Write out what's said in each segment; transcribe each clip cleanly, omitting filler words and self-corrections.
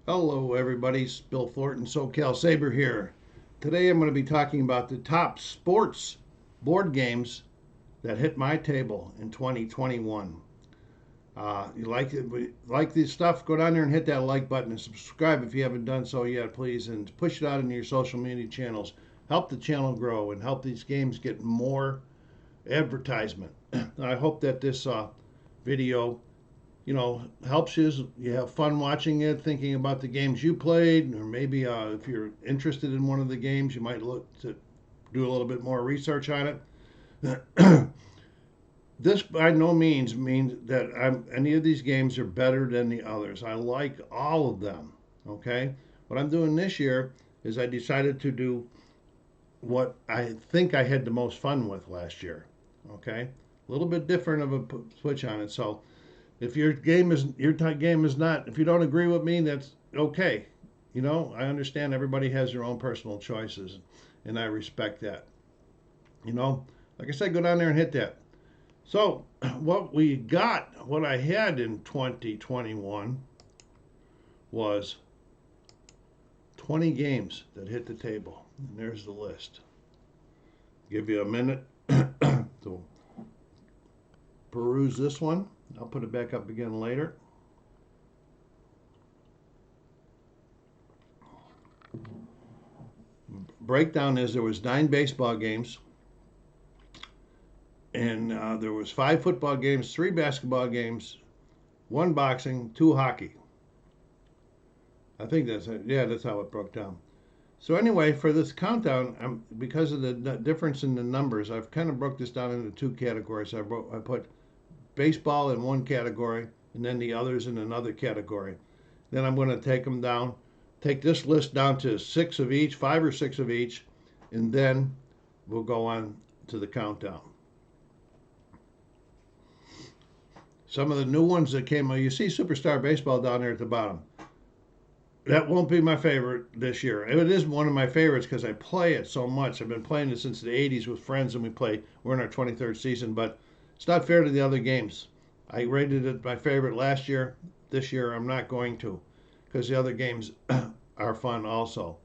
Hello, everybody. It's Bill Thornton, SoCalsabre here. Today I'm going to be talking about the top sports board games that hit my table in 2021. You like this stuff? Go down there and hit that like button and subscribe if you haven't done so yet, please, and push it out into your social media channels. Help the channel grow and help these games get more advertisement. I hope that this video helps you have fun watching it, thinking about the games you played, or maybe if you're interested in one of the games, you might look to do a little bit more research on it. This by no means means that any of these games are better than the others. I like all of them. Okay, what I'm doing this year is I decided to do what I think I had the most fun with last year. Okay, a little bit different of a switch on it. So if your game is not, if you don't agree with me, that's okay. I understand everybody has their own personal choices, and I respect that. Like I said, go down there and hit that. So what I had in 2021 was 20 games that hit the table. And there's the list. Give you a minute to peruse this one. I'll put it back up again later. Breakdown is there was 9 baseball games, and there was 5 football games, 3 basketball games, 1 boxing, 2 hockey. I think that's it. Yeah, that's how it broke down. So anyway, for this countdown, because of the difference in the numbers, I've kind of broke this down into 2 categories. I put baseball in one category, and then the others in another category. Then I'm going to take this list down to 6 of each, 5 or 6 of each, and then we'll go on to the countdown. Some of the new ones that came, you see Superstar Baseball down there at the bottom. That won't be my favorite this year. It is one of my favorites because I play it so much. I've been playing it since the 80s with friends, and we're in our 23rd season, but it's not fair to the other games. I rated it my favorite last year. This year, I'm not going to because the other games are fun also.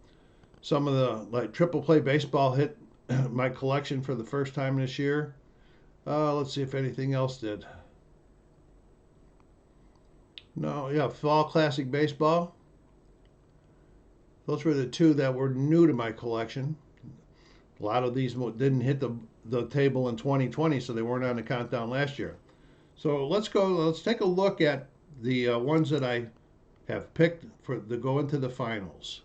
Some of the, like Triple Play Baseball, hit my collection for the first time this year. Let's see if anything else did. No, yeah, Fall Classic Baseball. Those were the 2 that were new to my collection. A lot of these didn't hit the table in 2020, so they weren't on the countdown last year. So let's take a look at the ones that I have picked to go into the finals.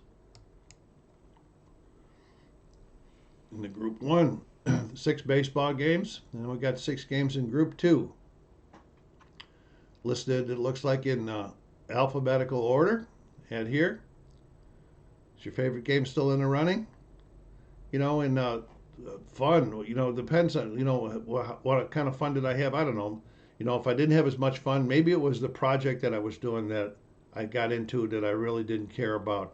In the Group 1, 6 baseball games, and we got 6 games in Group 2. Listed, it looks like, in alphabetical order. And here, is your favorite game still in the running? And fun, depends on, what kind of fun did I have? I don't know. If I didn't have as much fun, maybe it was the project that I was doing that I got into that I really didn't care about.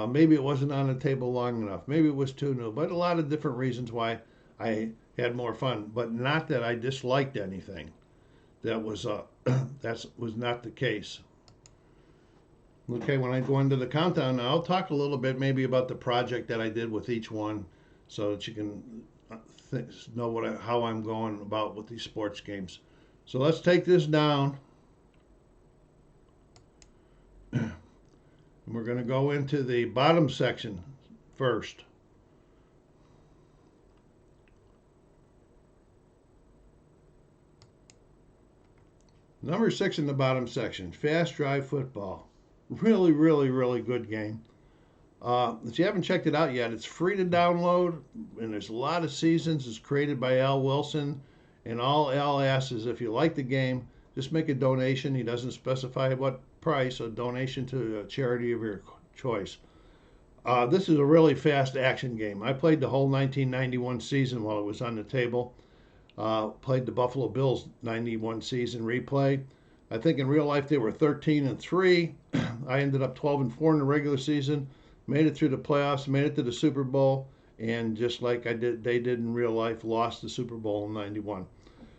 Maybe it wasn't on the table long enough. Maybe it was too new. But a lot of different reasons why I had more fun. But not that I disliked anything. That was not the case. Okay, when I go into the countdown, I'll talk a little bit maybe about the project that I did with each one, so that you can know how I'm going about with these sports games. So let's take this down. And we're going to go into the bottom section first. Number 6 in the bottom section, Fast Drive Football. Really, really, really good game. If you haven't checked it out yet, it's free to download, and there's a lot of seasons. It's created by Al Wilson, and all Al asks is if you like the game, just make a donation. He doesn't specify what price, a donation to a charity of your choice. This is a really fast action game. I played the whole 1991 season while it was on the table. Played the Buffalo Bills 91 season replay. I think in real life they were 13-3. I ended up 12-4 in the regular season. Made it through the playoffs, made it to the Super Bowl, and just like they did in real life, lost the Super Bowl in '91.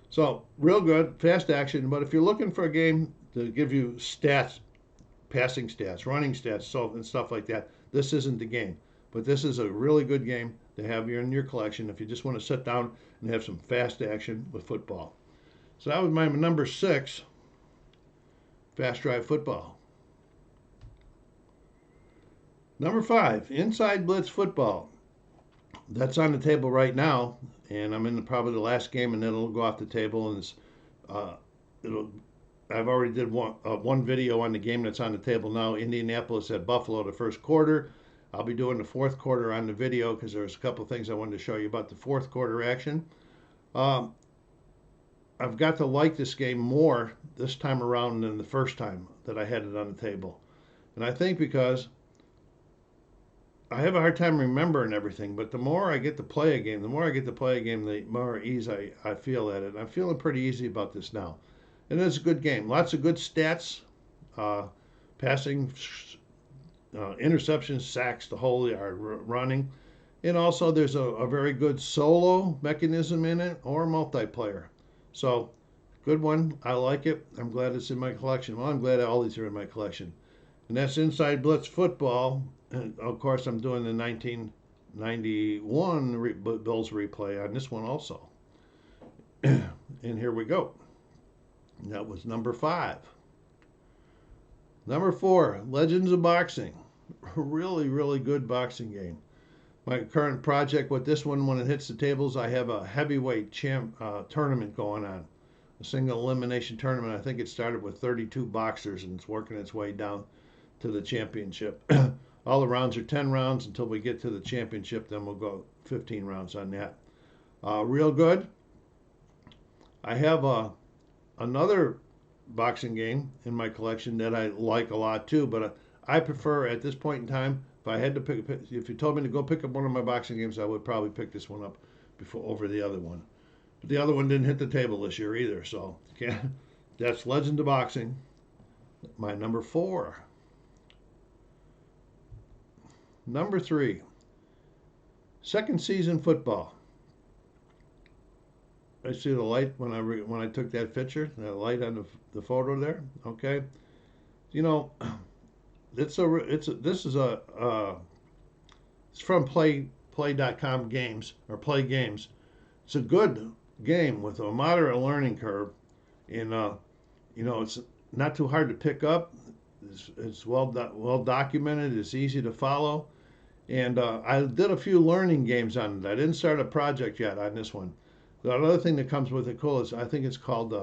So real good, fast action. But if you're looking for a game to give you stats passing stats, running stats, so and stuff like that. This isn't the game, but this is a really good game to have in your collection if you just want to sit down and have some fast action with football. So that was my number 6, Fast Drive Football. Number 5, Inside Blitz Football. That's on the table right now, and I'm in probably the last game, and then it'll go off the table. And it's, I've already did one video on the game that's on the table now. Indianapolis at Buffalo, the first quarter. I'll be doing the fourth quarter on the video because there's a couple of things I wanted to show you about the fourth quarter action. I've got to like this game more this time around than the first time that I had it on the table. And I think because I have a hard time remembering everything, but the more I get to play a game, the more ease I feel at it. I'm feeling pretty easy about this now. And it's a good game. Lots of good stats, passing, interceptions, sacks, the whole yard, running. And also there's a very good solo mechanism in it or multiplayer. So, good one. I like it. I'm glad it's in my collection. Well, I'm glad all these are in my collection. And that's Inside Blitz Football. And of course, I'm doing the 1991 Bills replay on this one also. And here we go. That was number 5. Number 4, Legends of Boxing. Really, really good boxing game. My current project with this one, when it hits the tables, I have a heavyweight tournament going on. A single elimination tournament. I think it started with 32 boxers and it's working its way down to the championship. All the rounds are 10 rounds until we get to the championship. Then we'll go 15 rounds on that. Real good. I have another boxing game in my collection that I like a lot too, but I prefer at this point in time, if you told me to go pick up one of my boxing games, I would probably pick this one up over the other one. But the other one didn't hit the table this year either, so that's Legend of Boxing, my number 4. Number 3, second season football. I see the light when I took that picture, that light on the photo there. Okay, you know, it's from play.com games or play games. It's a good game with a moderate learning curve, and it's not too hard to pick up. It's well documented. It's easy to follow, and I did a few learning games on it. I didn't start a project yet on this one. The other thing that comes with it cool is I think it's called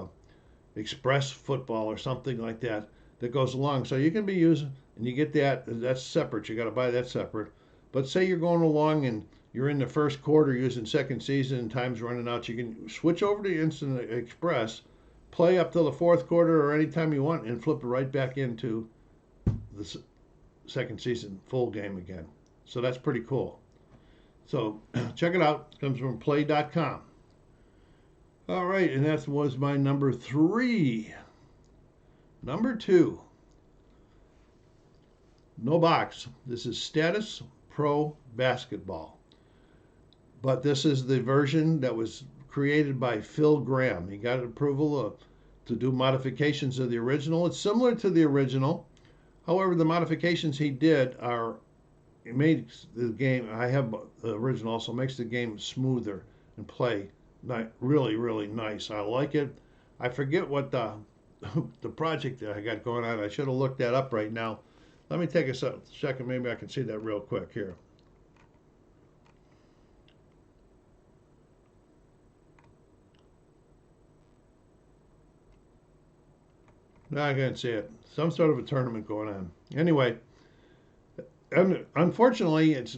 Express Football or something like that goes along. So you can be using, and you get that's separate. You got to buy that separate. But say you're going along and you're in the first quarter using second season and time's running out, you can switch over to Instant Express, play up till the fourth quarter or anytime you want, and flip it right back into the second season full game again. So that's pretty cool. So check it out. It comes from play.com. All right, and that was my number 3. Number 2, no box. This is Status Pro Basketball. But this is the version that was created by Phil Graham. He got approval to do modifications of the original. It's similar to the original. However, the modifications he did it makes the game, I have the original also, makes the game smoother and play really, really nice. I like it. I forget what the project that I got going on. I should have looked that up right now. Let me take a second. Maybe I can see that real quick here. No, I can't see it. Some sort of a tournament going on. Anyway, unfortunately, it's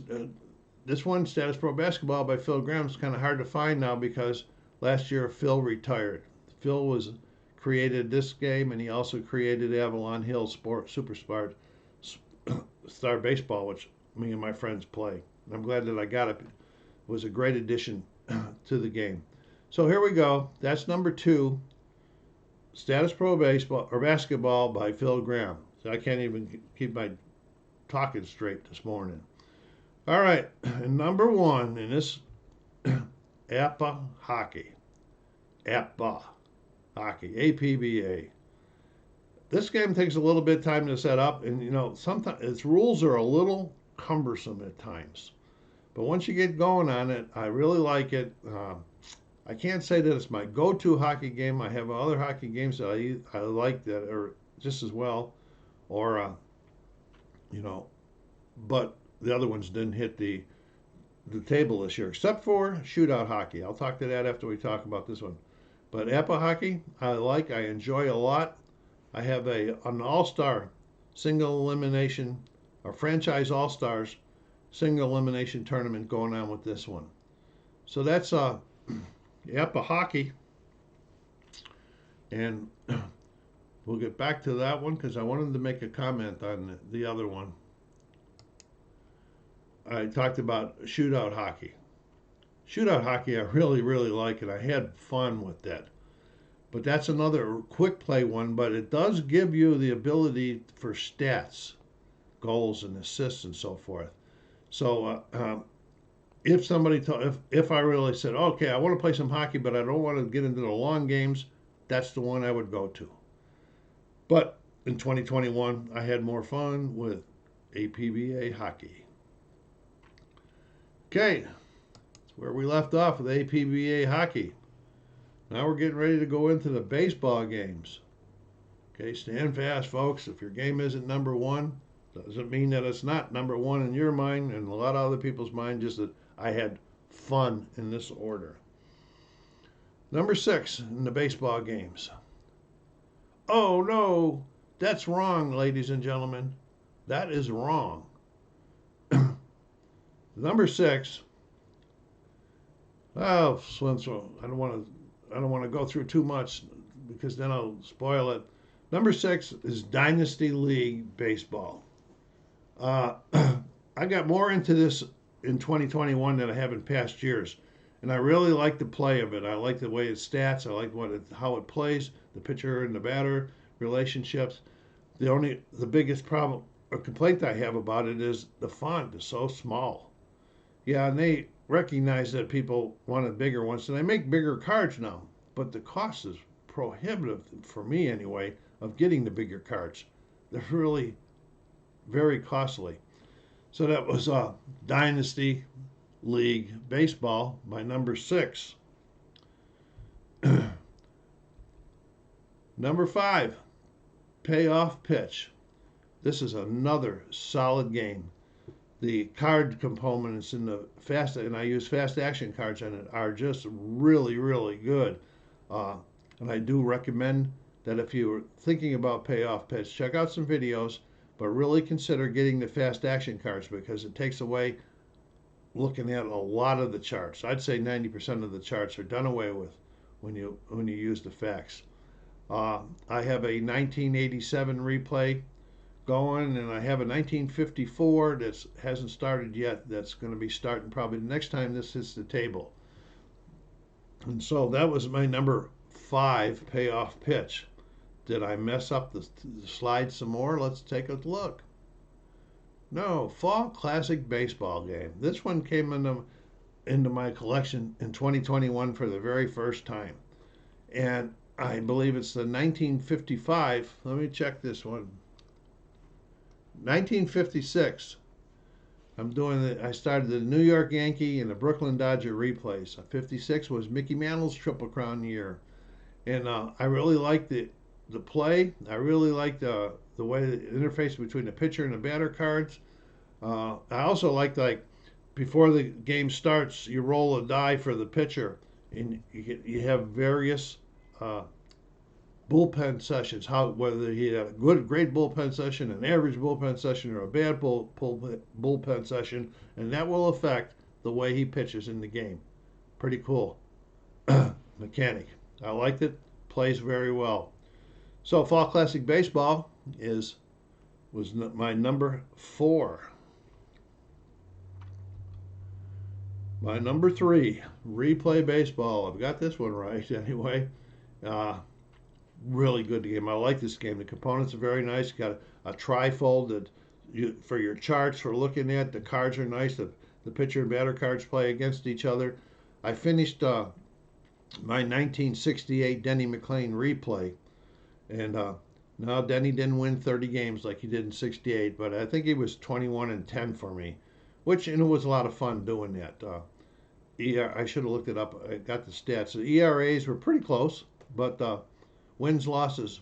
this one, Status Pro Basketball by Phil Graham, is kind of hard to find now because last year Phil retired. Phil created this game, and he also created Avalon Hill Super Star Baseball, which me and my friends play. And I'm glad that I got it. It was a great addition to the game. So here we go. That's number 2, Status Pro Baseball or Basketball by Phil Graham. So I can't even keep my talking straight this morning. All right, and number 1 in this Apba Hockey. Apba Hockey, APBA. This game takes a little bit of time to set up, and sometimes its rules are a little cumbersome at times. But once you get going on it, I really like it. I can't say that it's my go-to hockey game. I have other hockey games that I like that are just as well, or but the other ones didn't hit the table this year, except for shootout hockey. I'll talk to that after we talk about this one. But Apba hockey, I enjoy a lot. I have an all-star single elimination, or franchise all-stars single elimination tournament going on with this one. So that's Apba hockey, and we'll get back to that one because I wanted to make a comment on the other one. I talked about shootout hockey. Shootout hockey I really, really like, and I had fun with that. But that's another quick play one, but it does give you the ability for stats, goals and assists and so forth. So if somebody, if I really said, okay, I want to play some hockey, but I don't want to get into the long games, that's the one I would go to. But in 2021, I had more fun with APBA hockey. Okay, that's where we left off with APBA hockey. Now we're getting ready to go into the baseball games. Okay, stand fast, folks. If your game isn't number one, doesn't mean that it's not number one in your mind and a lot of other people's mind, just that I had fun in this order. Number 6 in the baseball games. Oh no, that's wrong, ladies and gentlemen. That is wrong. Number 6. Oh, I don't want to go through too much because then I'll spoil it. Number 6 is Dynasty League Baseball. I got more into this in 2021 than I have in past years, and I really like the play of it. I like the way it stats. I like how it plays, the pitcher and the batter relationships. The biggest problem or complaint I have about it is the font is so small. Yeah, and they recognize that people wanted bigger ones, so they make bigger cards now. But the cost is prohibitive, for me anyway, of getting the bigger cards. They're really very costly. So that was Dynasty League Baseball, my number 6. Number 5, Payoff Pitch. This is another solid game. The card components in the fast, and I use fast action cards on it, are just really, really good. And I do recommend that if you're thinking about Payoff Pitch, check out some videos, but really consider getting the fast action cards because it takes away looking at a lot of the charts. I'd say 90% of the charts are done away with when you use the facts. I have a 1987 replay going, and I have a 1954 that hasn't started yet. That's going to be starting probably the next time this hits the table. And so that was my number 5 Payoff Pitch. Did I mess up the slide some more? Let's take a look. No, Fall Classic Baseball game. This one came into my collection in 2021 for the very first time. And I believe it's the 1955. Let me check this one. 1956. I started the New York Yankee and the Brooklyn Dodger replays. 56 was Mickey Mantle's Triple Crown year. And I really liked the play. I really liked the way the interface between the pitcher and the batter cards. I also liked, like, before the game starts, you roll a die for the pitcher, and you have various bullpen sessions. Whether he had a great bullpen session, an average bullpen session, or a bad bullpen session, and that will affect the way he pitches in the game. Pretty cool mechanic. I liked it. Plays very well. So Fall Classic Baseball was my number 4. My number 3, Replay Baseball. I've got this one right anyway. Really good game. I like this game. The components are very nice. You got a trifold for your charts for looking at. The cards are nice. The pitcher and batter cards play against each other. I finished my 1968 Denny McLain replay, and Now, Denny didn't win 30 games like he did in 68, but I think he was 21-10 for me, which, and it was a lot of fun doing that. I should have looked it up. I got the stats. The ERAs were pretty close, but wins, losses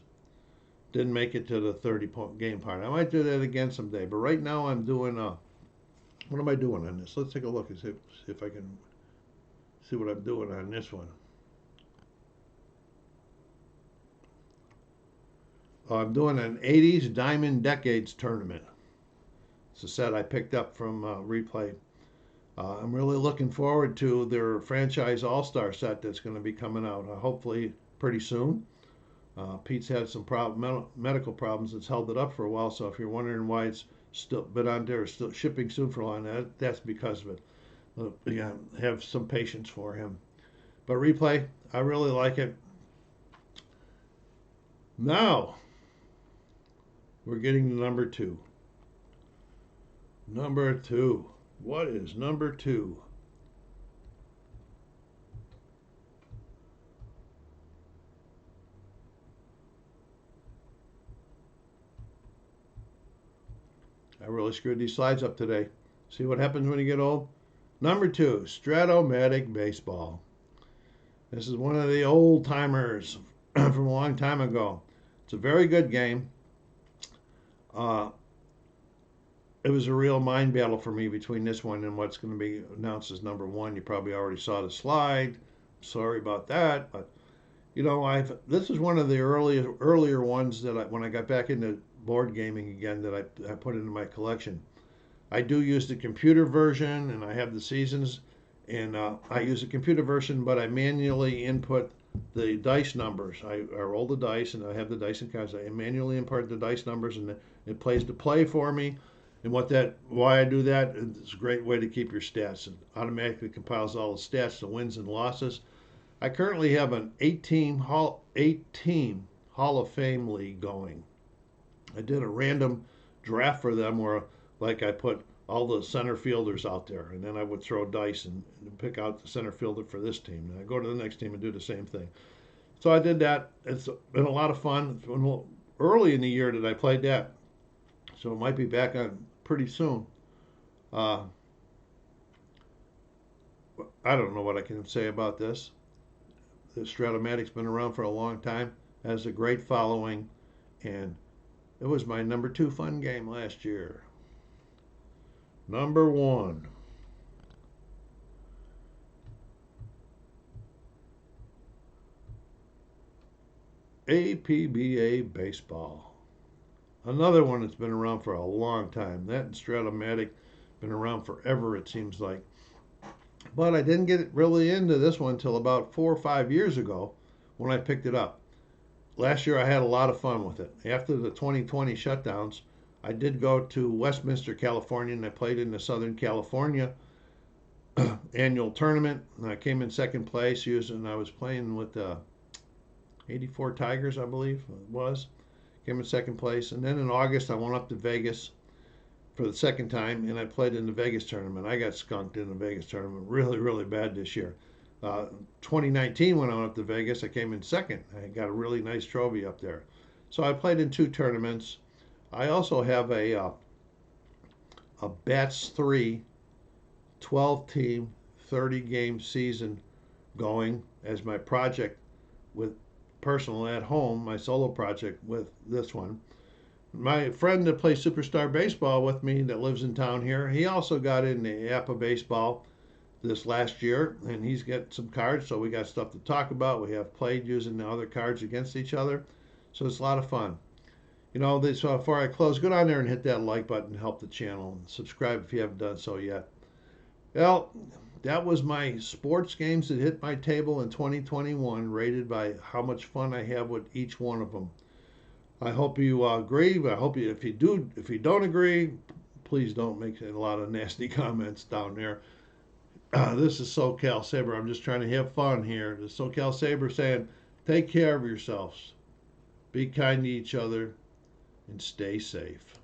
didn't make it to the 30-point game part. I might do that again someday, but right now I'm doing, what am I doing on this? Let's take a look and see if I can see what I'm doing on this one. I'm doing an 80s Diamond Decades tournament. It's a set I picked up from Replay. I'm really looking forward to their franchise all-star set that's going to be coming out, hopefully pretty soon. Pete's had some medical problems that's held it up for a while, so if you're wondering why it's still been on there, still shipping soon for a long, that's because of it. Yeah, have some patience for him. But Replay, I really like it. Now, we're getting to number 2. Number 2. What is number 2? I really screwed these slides up today. See what happens when you get old? Number 2, Stratomatic Baseball. This is one of the old timers from a long time ago. It's a very good game. It was a real mind battle for me between this one and what's going to be announced as number 1. You probably already saw the slide. Sorry about that, but you know, this is one of the earlier ones that when I got back into board gaming again, that I put into my collection. I do use the computer version, and I have the seasons, and I use the computer version, but I manually input the dice numbers. I roll the dice, and I have the dice and cards. I manually import the dice numbers, and it plays the play for me. And why I do that, it's a great way to keep your stats. It automatically compiles all the stats, the wins and losses. I currently have an 8-team Hall of Fame league going. I did a random draft for them where, like, I put all the center fielders out there, and then I would throw dice and pick out the center fielder for this team. And I go to the next team and do the same thing. So I did that. It's been a lot of fun. Early in the year that I played that, so it might be back on pretty soon. I don't know what I can say about this. The Stratomatic's been around for a long time, has a great following, and it was my number 2 fun game last year. Number 1. Apba Baseball. Another one that's been around for a long time. That and Stratomatic been around forever, it seems like. But I didn't get really into this one until about 4 or 5 years ago when I picked it up. Last year I had a lot of fun with it. After the 2020 shutdowns, I did go to Westminster, California, and I played in the Southern California annual tournament. And I came in second place using, I was playing with 84 Tigers, I believe it was. Came in second place. And then in August, I went up to Vegas for the second time, and I played in the Vegas tournament. I got skunked in the Vegas tournament really, really bad this year. 2019, when I went up to Vegas, I came in second. I got a really nice trophy up there. So I played in 2 tournaments. I also have a Bats 3 12-team 30-game season going as my project with personal at home, my solo project with this one. My friend that plays Superstar Baseball with me that lives in town here, he also got into Apba Baseball this last year, and he's got some cards, so we got stuff to talk about. We have played using the other cards against each other, so it's a lot of fun. You know, so before I close, go down there and hit that like button, help the channel, and subscribe if you haven't done so yet. Well, that was my sports games that hit my table in 2021, rated by how much fun I have with each one of them. I hope you agree, but I hope if you don't agree, please don't make a lot of nasty comments down there. This is SoCalsabre. I'm just trying to have fun here. The SoCalsabre saying, take care of yourselves, be kind to each other, and stay safe.